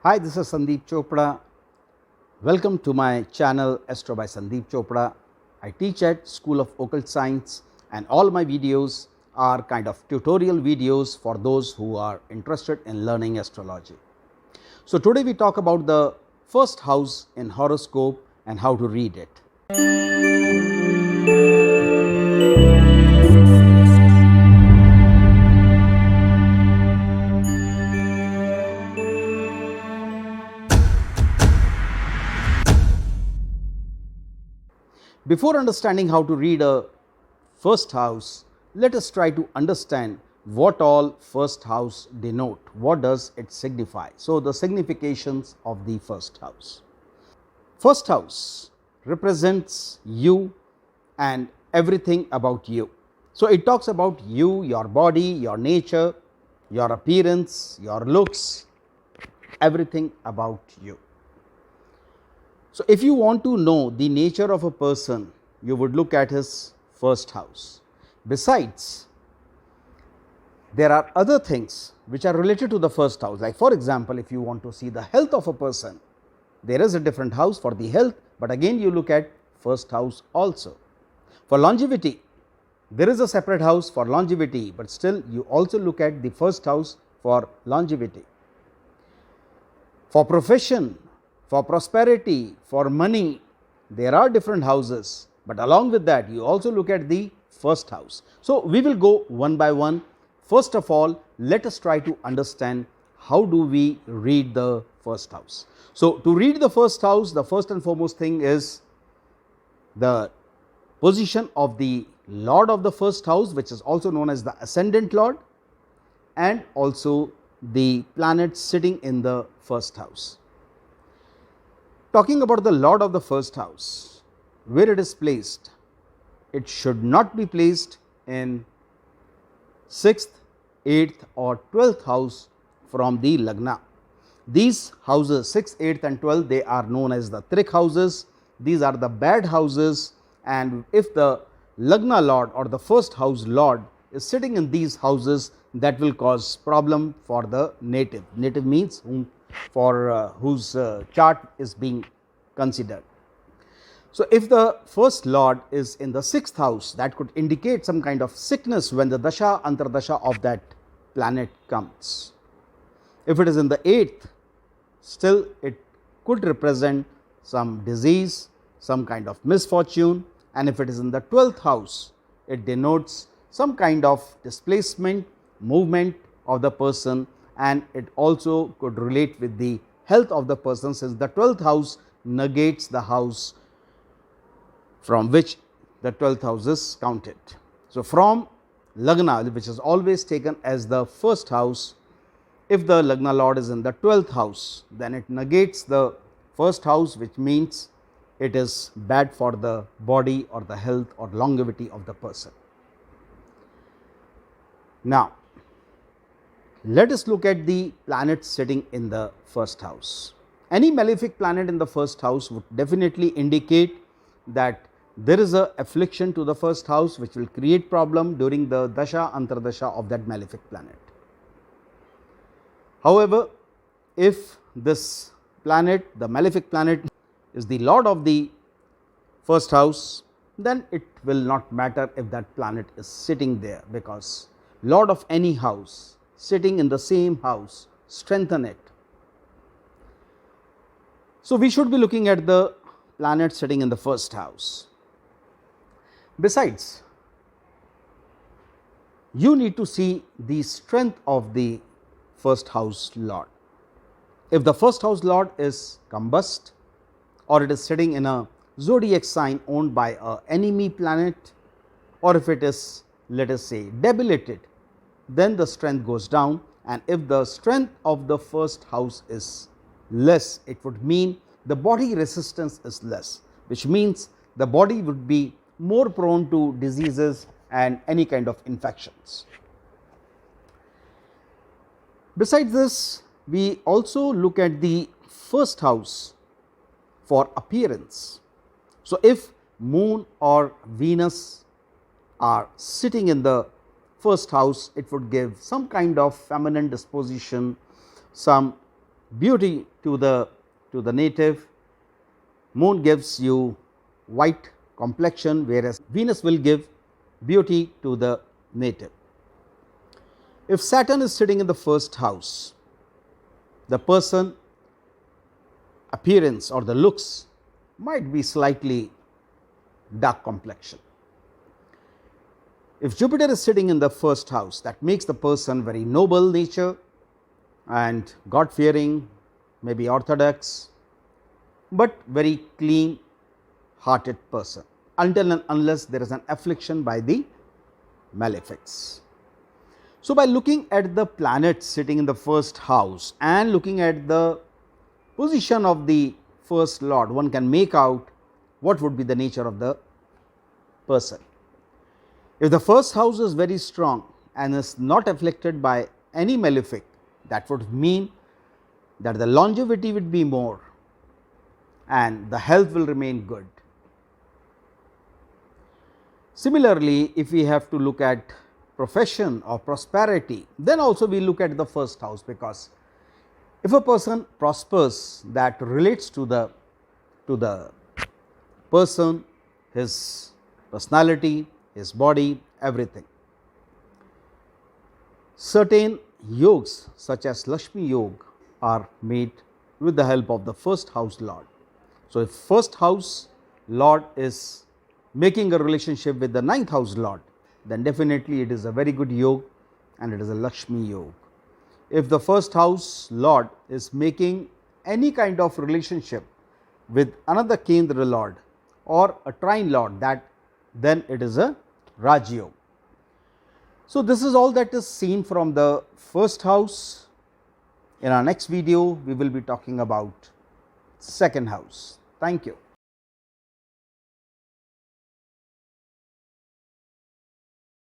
Hi, this is Sandeep Chopra. Welcome to my channel Astro by Sandeep Chopra. I teach at School of Occult Science and all my videos are kind of tutorial videos for those who are interested in learning astrology. So today we talk about the first house in horoscope and how to read it. Before understanding how to read a first house, let us try to understand what all first house denote. What does it signify? So, the significations of the first house. First house represents you and everything about you. So, it talks about you, your body, your nature, your appearance, your looks, everything about you. So, if you want to know the nature of a person, you would look at his first house. Besides, there are other things which are related to the first house. Like for example, if you want to see the health of a person, there is a different house for the health, but again you look at first house also. For longevity, there is a separate house for longevity, but still you also look at the first house for longevity. For profession, for prosperity, for money, there are different houses, but along with that you also look at the first house. So, we will go one by one. First of all, let us try to understand how do we read the first house. So, to read the first house, the first and foremost thing is the position of the lord of the first house, which is also known as the ascendant lord, and also the planet sitting in the first house. Talking about the lord of the first house, where it is placed, it should not be placed in 6th, 8th or 12th house from the Lagna. These houses 6th, 8th and 12th, they are known as the Trik houses. These are the bad houses, and if the Lagna lord or the first house lord is sitting in these houses, that will cause problem for the native. Native means whose chart is being considered. So, if the first lord is in the 6th house, that could indicate some kind of sickness when the dasha antardasha of that planet comes. If it is in the 8th, still it could represent some disease, some kind of misfortune, and if it is in the 12th house, it denotes some kind of displacement, movement of the person, and it also could relate with the health of the person, since the 12th house negates the house from which the 12th house is counted. So, from Lagna, which is always taken as the first house, if the Lagna lord is in the 12th house, then it negates the first house, which means it is bad for the body or the health or longevity of the person. Now, let us look at the planets sitting in the first house. Any malefic planet in the first house would definitely indicate that there is a affliction to the first house, which will create problem during the dasha antardasha of that malefic planet. However, if this planet, the malefic planet, is the lord of the first house, then it will not matter if that planet is sitting there, because lord of any house sitting in the same house strengthen it. So, we should be looking at the planet sitting in the first house. Besides, you need to see the strength of the first house lord. If the first house lord is combust, or it is sitting in a zodiac sign owned by an enemy planet, or if it is, let us say, debilitated, then the strength goes down, and if the strength of the first house is less, it would mean the body resistance is less, which means the body would be more prone to diseases and any kind of infections. Besides this, we also look at the first house for appearance. So, if moon or Venus are sitting in the first house, it would give some kind of feminine disposition, some beauty to the native. Moon gives you white complexion, whereas Venus will give beauty to the native. If Saturn is sitting in the first house, the person appearance or the looks might be slightly dark complexion. If Jupiter is sitting in the first house, that makes the person very noble nature and God fearing, maybe orthodox, but very clean hearted person, until and unless there is an affliction by the malefics. So, by looking at the planets sitting in the first house and looking at the position of the first lord, one can make out what would be the nature of the person. If the first house is very strong and is not afflicted by any malefic, that would mean that the longevity would be more and the health will remain good. Similarly, if we have to look at profession or prosperity, then also we look at the first house, because if a person prospers, that relates to the person, his personality, his body, everything. Certain yogas such as Lakshmi Yoga are made with the help of the first house lord. So, if first house lord is making a relationship with the ninth house lord, then definitely it is a very good yoga and it is a Lakshmi yoga. If the first house lord is making any kind of relationship with another Kendra lord or a trine lord, then it is a Raj yoga. So, this is all that is seen from the first house. In our next video, we will be talking about second house. Thank you.